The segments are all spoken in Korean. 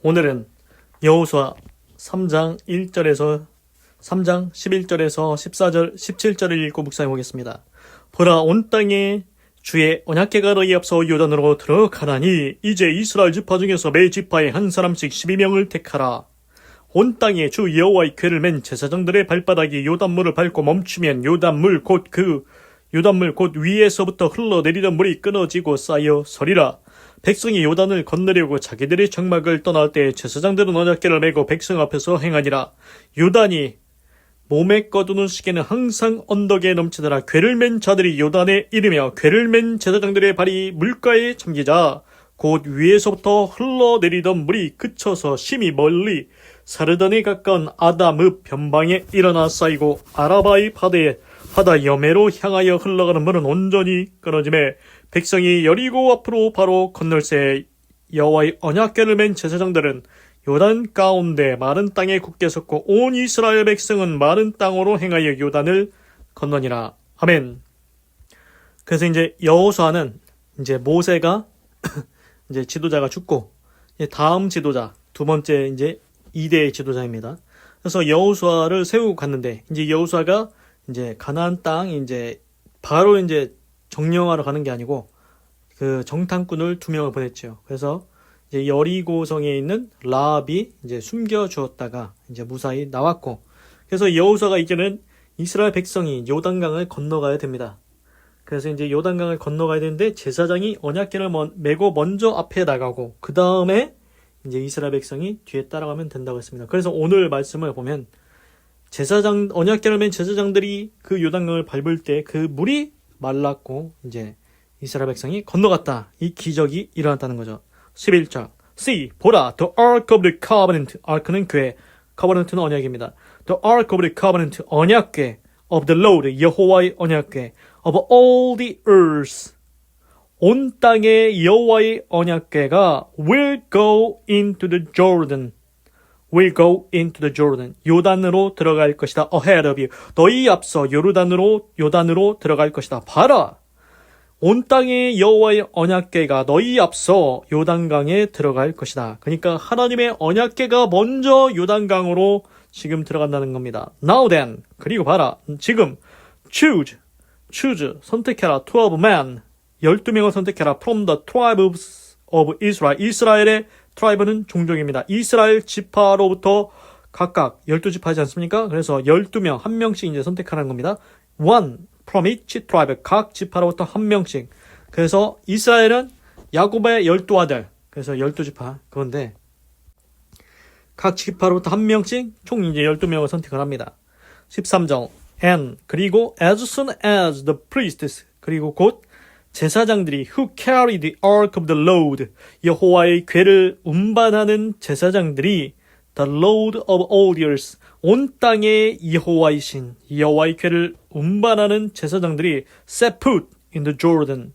오늘은 여호수아 3장 11절에서 14절, 17절을 읽고 묵상해 보겠습니다. 보라, 온 땅에 주의 언약궤가 너희 앞서 요단으로 들어가라니 이제 이스라엘 지파 중에서 매 지파에 한 사람씩 12명을 택하라. 온 땅에 주 여호와의 궤를 맨 제사장들의 발바닥이 요단물을 밟고 멈추면 요단물 곧 위에서부터 흘러내리던 물이 끊어지고 쌓여 서리라. 백성이 요단을 건너려고 자기들의 장막을 떠날 때 제사장들은 언약궤를 메고 백성 앞에서 행하니라. 요단이 몸에 꺼두는 시계는 항상 언덕에 넘치더라. 궤를 맨 자들이 요단에 이르며 궤를 맨 제사장들의 발이 물가에 잠기자 곧 위에서부터 흘러내리던 물이 그쳐서 심히 멀리 사르단에 가까운 아담읍 변방에 일어나 쌓이고 아라바의 바다 여매로 향하여 흘러가는 물은 온전히 끊어지매 백성이 여리고 앞으로 바로 건널새 여호와의 언약궤를 맨 제사장들은 요단 가운데 마른 땅에 굳게 섰고 온 이스라엘 백성은 마른 땅으로 행하여 요단을 건너니라. 아멘. 그래서 이제 여호수아는 이제 모세가 이제 지도자가 죽고 다음 지도자 두 번째 이제 2대 지도자입니다. 그래서 여호수아를 세우고 갔는데 이제 여호수아가 이제 가나안 땅 이제 바로 이제 정령하러 가는 게 아니고 그 정탐꾼을 2명을 보냈죠. 그래서 이제 여리고성에 있는 라합이 이제 숨겨 주었다가 이제 무사히 나왔고, 그래서 여호수아가 이제는 이스라엘 백성이 요단강을 건너가야 됩니다. 그래서 이제 요단강을 건너가야 되는데 제사장이 언약궤를 메고 먼저 앞에 나가고 그 다음에 이제 이스라엘 백성이 뒤에 따라가면 된다고 했습니다. 그래서 오늘 말씀을 보면 언약궤를 맨 제사장들이 그 요단강을 밟을 때 그 물이 말랐고 이제 이스라엘 백성이 건너갔다. 이 기적이 일어났다는 거죠. 11절. See, 보라, the ark of the covenant. ark는 궤, covenant는 언약입니다. The ark of the covenant, 언약궤 of the Lord, 여호와의 언약궤 of all the earth. 온 땅의 여호와의 언약궤가 will go into the Jordan. will go into the Jordan. 요단으로 들어갈 것이다. ahead of you. 너희 앞서 요단으로 들어갈 것이다. 봐라. 온 땅의 여호와의 언약궤가 너희 앞서 요단강에 들어갈 것이다. 그러니까 하나님의 언약궤가 먼저 요단강으로 지금 들어간다는 겁니다. Now then, 그리고 봐라. 지금 choose, 선택해라. 12 men, 12명을 선택해라. From the tribes of Israel. 이스라엘의 트라이브는 종족입니다. 이스라엘 지파로부터 각각 12지파지 않습니까? 그래서 12명, 한 명씩 이제 선택하는 겁니다. One from each tribe, 각 지파로부터 한 명씩. 그래서 이스라엘은 야곱의 12아들, 그래서 12지파 그건데 각 지파로부터 한 명씩 총 이제 12명을 선택을 합니다. 13절. And 그리고 as soon as the priests, 그리고 곧 제사장들이 who carry the ark of the Lord, 여호와의 궤를 운반하는 제사장들이 the Lord of all the earth, 온 땅의 여호와이신 여호와의 궤를 운반하는 제사장들이 set foot in the Jordan,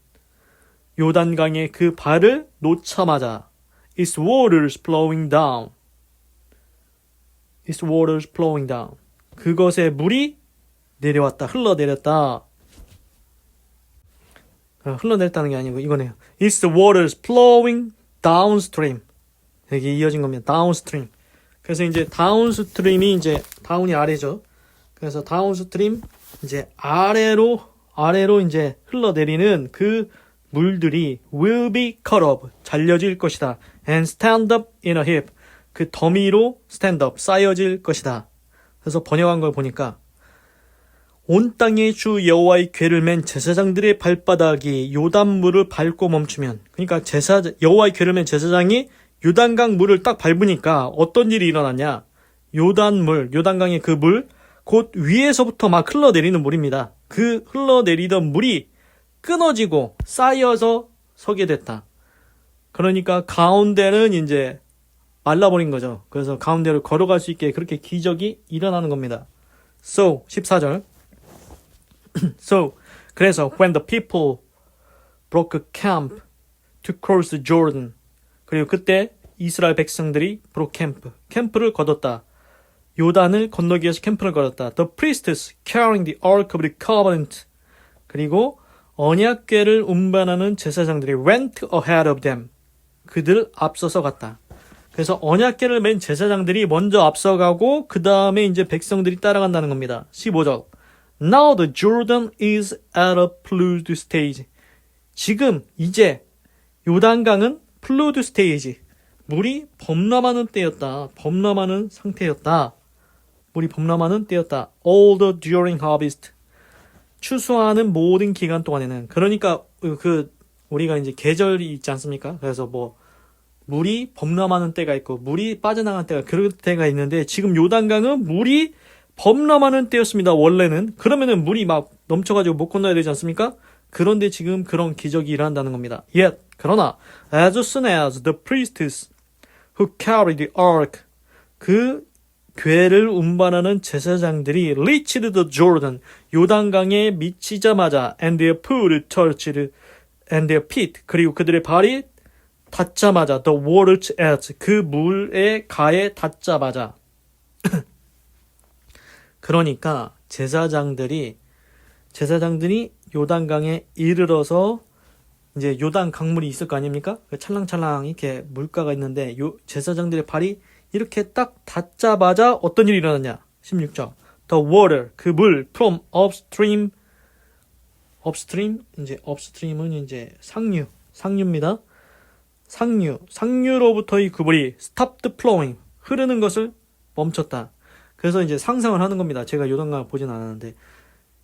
요단강에 그 발을 놓자마자 its waters flowing down, its waters flowing down, 그것의 물이 내려왔다, 흘러내렸다. 흘러내렸다는 게 아니고 이거네요. It's the waters flowing downstream. 이게 이어진 겁니다. downstream. 그래서 이제 다운스트림이 이제 다운이 아래죠. 그래서 다운스트림 이제 아래로 이제 흘러내리는 그 물들이 will be cut off, 잘려질 것이다. and stand up in a heap, 그 더미로 stand up, 쌓여질 것이다. 그래서 번역한 걸 보니까 온 땅의 주 여호와의 궤를 맨 제사장들의 발바닥이 요단물을 밟고 멈추면, 그러니까 여호와의 궤를 맨 제사장이 요단강 물을 딱 밟으니까 어떤 일이 일어났냐? 요단강의 그 물, 곧 위에서부터 막 흘러내리는 물입니다. 그 흘러내리던 물이 끊어지고 쌓여서 서게 됐다. 그러니까 가운데는 이제 말라버린 거죠. 그래서 가운데로 걸어갈 수 있게 그렇게 기적이 일어나는 겁니다. So, 14절. So, 그래서 when the people broke camp to cross the Jordan, 그리고 그때 이스라엘 백성들이 캠프를 거뒀다. 요단을 건너기 위해서 캠프를 걸었다. The priests carrying the ark of the covenant, 그리고 언약궤를 운반하는 제사장들이 went ahead of them, 그들 앞서서 갔다. 그래서 언약궤를 맨 제사장들이 먼저 앞서가고 그 다음에 이제 백성들이 따라간다는 겁니다. 15절. Now the Jordan is at a flood stage. 지금 이제 요단강은 플루드 스테이지, 물이 범람하는 때였다. 범람하는 상태였다. 물이 범람하는 때였다. All the during harvest. 추수하는 모든 기간 동안에는. 그러니까 우리가 이제 계절이 있지 않습니까? 그래서 뭐 물이 범람하는 때가 있고 물이 빠져나가는 때가 그럴 때가 있는데 지금 요단강은 물이 범람하는 때였습니다. 원래는. 그러면은 물이 막 넘쳐가지고 못 건너야 되지 않습니까? 그런데 지금 그런 기적이 일어난다는 겁니다. Yet, 그러나 as soon as the priests who carried the ark, 그 궤를 운반하는 제사장들이 reached the Jordan, 요단강에 미치자마자 and their foot touched and their feet, 그리고 그들의 발이 닿자마자 the water's edge, 그 물의 가에 닿자마자 그러니까 제사장들이 요단강에 이르러서 이제 요단 강물이 있을 거 아닙니까? 찰랑찰랑 이렇게 물가가 있는데 요 제사장들의 발이 이렇게 딱 닿자마자 어떤 일이 일어났냐? 16절. The water, 그 물 from upstream, 이제 upstream은 이제 상류입니다. 상류로부터의 그 물이 stopped flowing, 흐르는 것을 멈췄다. 그래서 이제 상상을 하는 겁니다. 제가 요단강을 보진 않았는데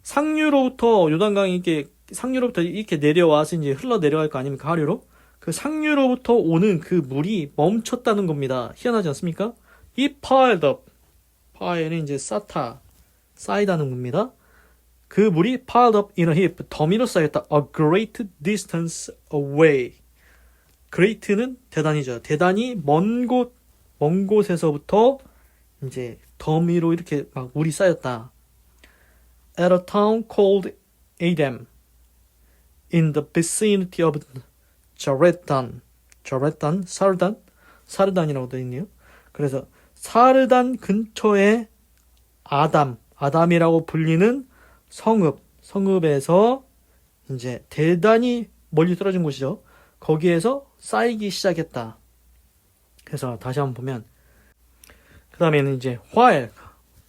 상류로부터 이렇게 내려와서 이제 흘러 내려갈 거 아닙니까? 하류로. 그 상류로부터 오는 그 물이 멈췄다는 겁니다. 희한하지 않습니까? 이 piled up. pile은 이제 쌓이다는 겁니다. 그 물이 piled up in a heap. 더미로 쌓였다. A great distance away. great는 대단히죠. 대단히 먼 곳에서부터 이제 더미로 이렇게 막 물이 쌓였다. At a town called Adam, in the vicinity of 자레단, 사르단이라고 되어 있네요. 그래서 사르단 근처에 아담이라고 불리는 성읍에서 이제 대단히 멀리 떨어진 곳이죠. 거기에서 쌓이기 시작했다. 그래서 다시 한번 보면 그 다음에는 이제 while,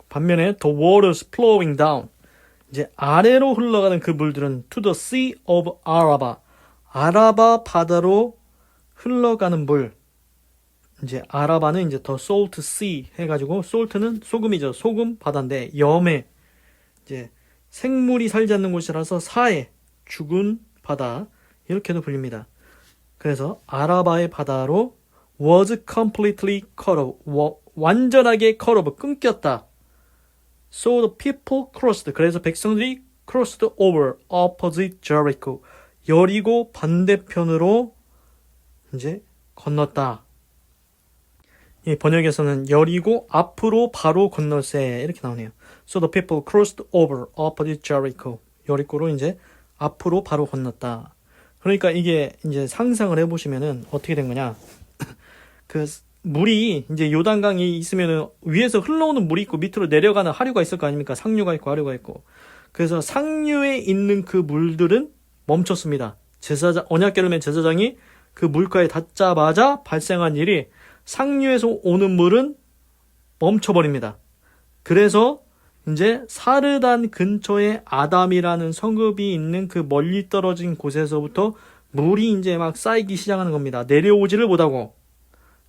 반면에 the waters flowing down, 이제 아래로 흘러가는 그 물들은 to the sea of Araba, 아라바 바다로 흘러가는 물. 이제 아라바는 이제 the salt sea 해가지고 salt는 소금이죠. 소금 바다인데 염해, 이제 생물이 살지 않는 곳이라서 사해, 죽은 바다 이렇게도 불립니다. 그래서 아라바의 바다로 was completely cut off, 완전하게 cut off, 끊겼다. So the people crossed, 그래서 백성들이 crossed over opposite Jericho, 여리고 반대편으로 이제 건넜다. 이 번역에서는 여리고 앞으로 바로 건널세 이렇게 나오네요. So the people crossed over opposite Jericho, 여리고로 이제 앞으로 바로 건넜다. 그러니까 이게 이제 상상을 해보시면은 어떻게 된 거냐? 그 물이 이제 요단강이 있으면은 위에서 흘러오는 물이 있고 밑으로 내려가는 하류가 있을 거 아닙니까? 상류가 있고 하류가 있고. 그래서 상류에 있는 그 물들은 멈췄습니다. 언약궤를 맨 제사장이 그 물가에 닿자마자 발생한 일이 상류에서 오는 물은 멈춰버립니다. 그래서 이제 사르단 근처에 아담이라는 성읍이 있는 그 멀리 떨어진 곳에서부터 물이 이제 막 쌓이기 시작하는 겁니다. 내려오지를 못하고.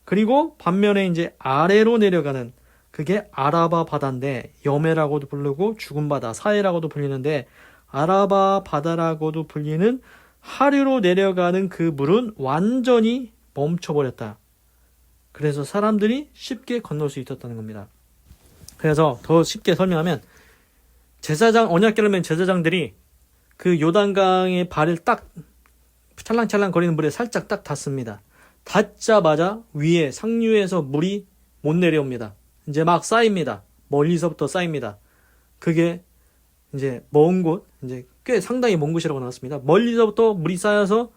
그리고 반면에 이제 아래로 내려가는 그게 아라바 바다인데 염해라고도 부르고 죽은 바다, 사해라고도 불리는데 아라바 바다라고도 불리는 하류로 내려가는 그 물은 완전히 멈춰버렸다. 그래서 사람들이 쉽게 건널 수 있었다는 겁니다. 그래서 더 쉽게 설명하면 언약궤를 맨 제사장들이 그 요단강의 발을 딱 찰랑찰랑 거리는 물에 살짝 딱 닿습니다. 닿자마자 위에 상류에서 물이 못 내려옵니다. 이제 막 쌓입니다. 멀리서부터 쌓입니다. 그게 이제 먼 곳, 이제 꽤 상당히 먼 곳이라고 나왔습니다. 멀리서부터 물이 쌓여서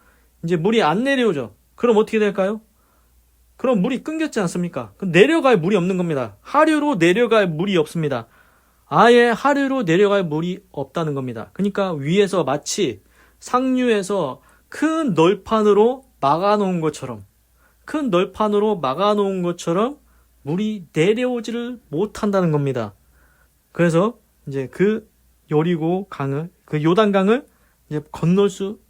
이제 물이 안 내려오죠. 그럼 어떻게 될까요? 그럼 물이 끊겼지 않습니까? 그럼 내려갈 물이 없는 겁니다. 하류로 내려갈 물이 없습니다. 아예 하류로 내려갈 물이 없다는 겁니다. 그러니까 위에서 마치 상류에서 큰 널판으로 막아놓은 것처럼 큰 널판으로 막아놓은 것처럼 물이 내려오지를 못한다는 겁니다. 그래서 이제 그 여리고 강을, 그 요단강을 이제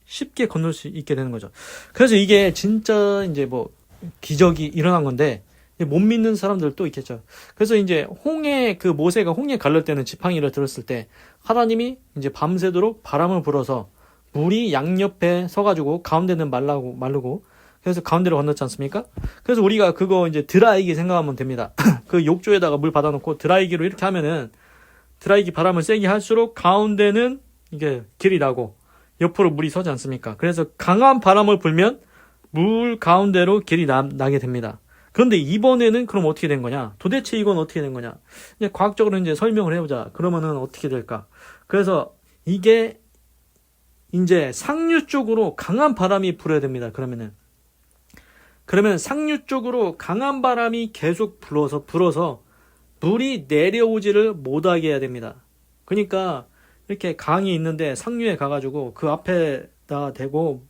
쉽게 건널 수 있게 되는 거죠. 그래서 이게 진짜 이제 뭐 기적이 일어난 건데 못 믿는 사람들도 있겠죠. 그래서 이제 그 모세가 홍해 갈를 때는 지팡이를 들었을 때 하나님이 이제 밤새도록 바람을 불어서 물이 양옆에 서가지고 가운데는 마르고 그래서 가운데로 건넜지 않습니까? 그래서 우리가 그거 이제 드라이기 생각하면 됩니다. 그 욕조에다가 물 받아놓고 드라이기로 이렇게 하면은 드라이기 바람을 세게 할수록 가운데는 이게 길이 나고 옆으로 물이 서지 않습니까? 그래서 강한 바람을 불면 물 가운데로 길이 나게 됩니다. 그런데 이번에는 그럼 어떻게 된 거냐? 도대체 이건 어떻게 된 거냐? 이제 과학적으로 이제 설명을 해보자. 그러면은 어떻게 될까? 그래서 이게 이제 상류 쪽으로 강한 바람이 불어야 됩니다. 그러면 상류 쪽으로 강한 바람이 계속 불어서 물이 내려오지를 못하게 해야 됩니다. 그러니까 이렇게 강이 있는데 상류에 가가지고 그 앞에다 대고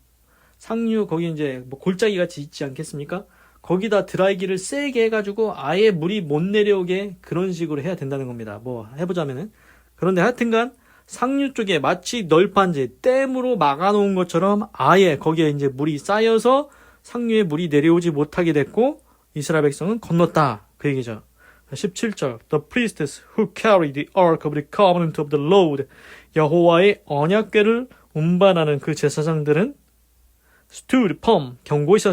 상류 거기 이제 뭐 골짜기 같이 있지 않겠습니까? 거기다 드라이기를 세게 해가지고 아예 물이 못 내려오게 그런 식으로 해야 된다는 겁니다. 뭐 해보자면은. 그런데 하여튼간 상류 쪽에 마치 널판지 댐으로 막아놓은 것처럼 아예 거기에 이제 물이 쌓여서 상류에 물이 내려오지 못하게 됐고 이스라엘 백성은 건넜다. 그 얘기죠. 17절 The priests who carry the ark of the covenant of the Lord 여호와의 언약궤를 운반하는 그 제사장들은 stood firm 견고히 서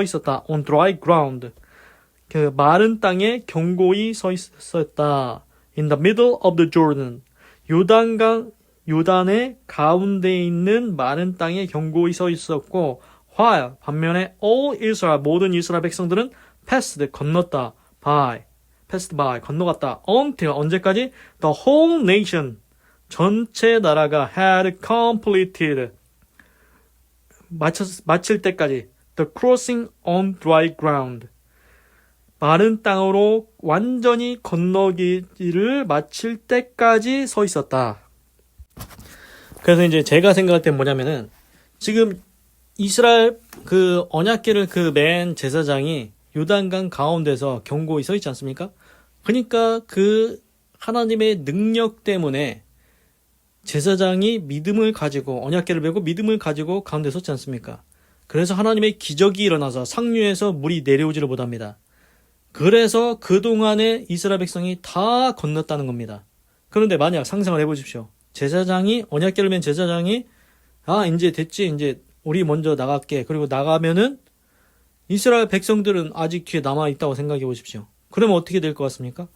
있었다 on dry ground 그 마른 땅에 견고히 서 있었다 in the middle of the Jordan 요단의 가운데 있는 마른 땅에 견고히 서 있었고 while 반면에 all Israel 모든 이스라엘 백성들은 passed 건넜다 passed by 건너갔다 until 언제까지 the whole nation 전체 나라가 had completed 마칠 때까지 the crossing on dry ground 마른 땅으로 완전히 건너기를 마칠 때까지 서 있었다. 그래서 이제 제가 생각할 땐 뭐냐면은 지금 이스라엘 그 언약궤를 그 맨 제사장이 요단강 가운데서 견고히 서 있지 않습니까? 그러니까 그 하나님의 능력 때문에 제사장이 믿음을 가지고 언약궤를 메고 믿음을 가지고 가운데 섰지 않습니까? 그래서 하나님의 기적이 일어나서 상류에서 물이 내려오지를 못합니다. 그래서 그동안에 이스라엘 백성이 다 건넜다는 겁니다. 그런데 만약 상상을 해보십시오. 제사장이 언약궤를 맨 제사장이 이제 됐지 이제 우리 먼저 나갈게. 그리고 나가면은 이스라엘 백성들은 아직 뒤에 남아있다고 생각해 보십시오. 그러면 어떻게 될 것 같습니까?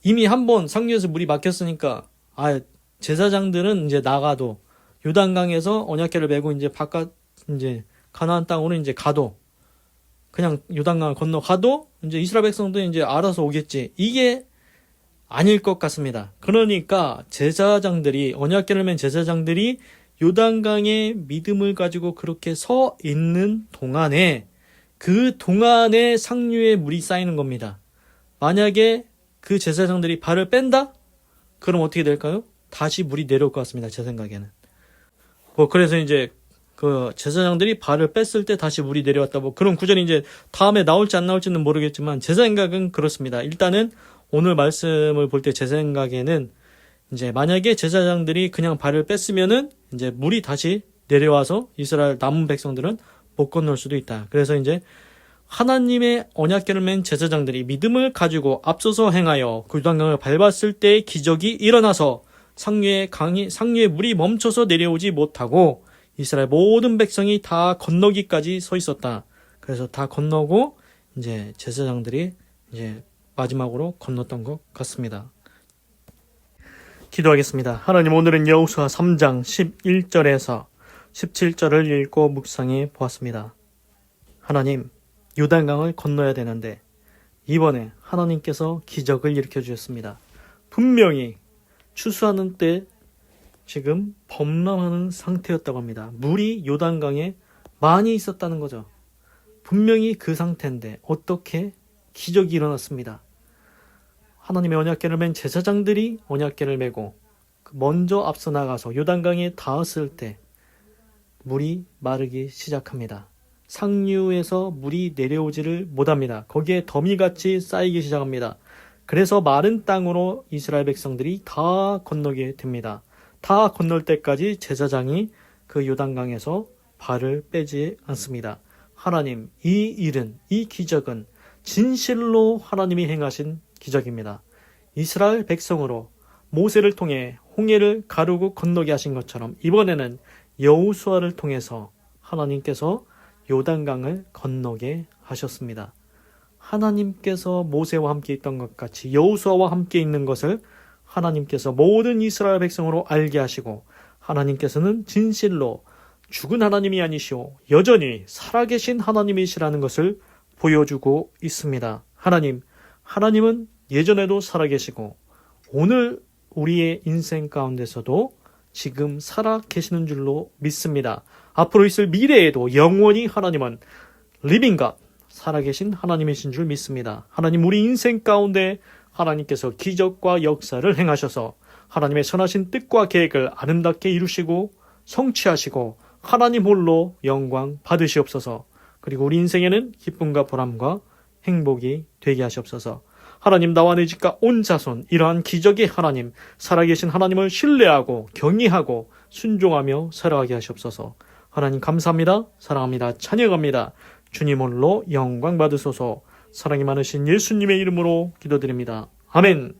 이미 한번 상류에서 물이 막혔으니까 제사장들은 이제 나가도 요단강에서 언약궤를 메고 이제 바깥 이제 가나안 땅으로 이제 가도 그냥 요단강을 건너가도 이제 이스라엘 백성들은 이제 알아서 오겠지. 이게 아닐 것 같습니다. 그러니까 제사장들이 언약궤를 맨 제사장들이 요단강에 믿음을 가지고 그렇게 서 있는 동안에 그 동안에 상류에 물이 쌓이는 겁니다. 만약에 그 제사장들이 발을 뺀다? 그럼 어떻게 될까요? 다시 물이 내려올 것 같습니다. 제 생각에는. 그래서 이제 그 제사장들이 발을 뺐을 때 다시 물이 내려왔다. 그런 구절이 이제 다음에 나올지 안 나올지는 모르겠지만 제 생각은 그렇습니다. 일단은 오늘 말씀을 볼 때 제 생각에는 이제 만약에 제사장들이 그냥 발을 뺐으면은 이제 물이 다시 내려와서 이스라엘 남은 백성들은 못 건널 수도 있다. 그래서 이제 하나님의 언약궤를 맨 제사장들이 믿음을 가지고 앞서서 행하여 그 요단강을 밟았을 때 기적이 일어나서 상류의 물이 멈춰서 내려오지 못하고 이스라엘 모든 백성이 다 건너기까지 서 있었다. 그래서 다 건너고 이제 제사장들이 이제 마지막으로 건넜던 것 같습니다. 기도하겠습니다. 하나님, 오늘은 여호수아 3장 11절에서 17절을 읽고 묵상해 보았습니다. 하나님, 요단강을 건너야 되는데 이번에 하나님께서 기적을 일으켜 주셨습니다. 분명히 추수하는 때 지금 범람하는 상태였다고 합니다. 물이 요단강에 많이 있었다는 거죠. 분명히 그 상태인데 어떻게 기적이 일어났습니다. 하나님의 언약궤를 맨 제사장들이 언약궤를 메고 먼저 앞서 나가서 요단강에 닿았을 때 물이 마르기 시작합니다. 상류에서 물이 내려오지를 못합니다. 거기에 더미같이 쌓이기 시작합니다. 그래서 마른 땅으로 이스라엘 백성들이 다 건너게 됩니다. 다 건널 때까지 제사장이 그 요단강에서 발을 빼지 않습니다. 하나님, 이 일은, 이 기적은 진실로 하나님이 행하신 기적입니다. 이스라엘 백성으로 모세를 통해 홍해를 가르고 건너게 하신 것처럼 이번에는 여호수아를 통해서 하나님께서 요단강을 건너게 하셨습니다. 하나님께서 모세와 함께 있던 것 같이 여호수아와 함께 있는 것을 하나님께서 모든 이스라엘 백성으로 알게 하시고, 하나님께서는 진실로 죽은 하나님이 아니시오 여전히 살아계신 하나님이시라는 것을 보여주고 있습니다. 하나님은 예전에도 살아계시고 오늘 우리의 인생 가운데서도 지금 살아계시는 줄로 믿습니다. 앞으로 있을 미래에도 영원히 하나님은 리빙 갓, 살아계신 하나님이신 줄 믿습니다. 하나님, 우리 인생 가운데 하나님께서 기적과 역사를 행하셔서 하나님의 선하신 뜻과 계획을 아름답게 이루시고 성취하시고 하나님 홀로 영광 받으시옵소서. 그리고 우리 인생에는 기쁨과 보람과 행복이 되게 하시옵소서. 하나님, 나와 내 집과 온 자손 이러한 기적의 하나님, 살아계신 하나님을 신뢰하고 경외하고 순종하며 살아가게 하시옵소서. 하나님 감사합니다. 사랑합니다. 찬양합니다. 주님 홀로 영광 받으소서. 사랑이 많으신 예수님의 이름으로 기도드립니다. 아멘.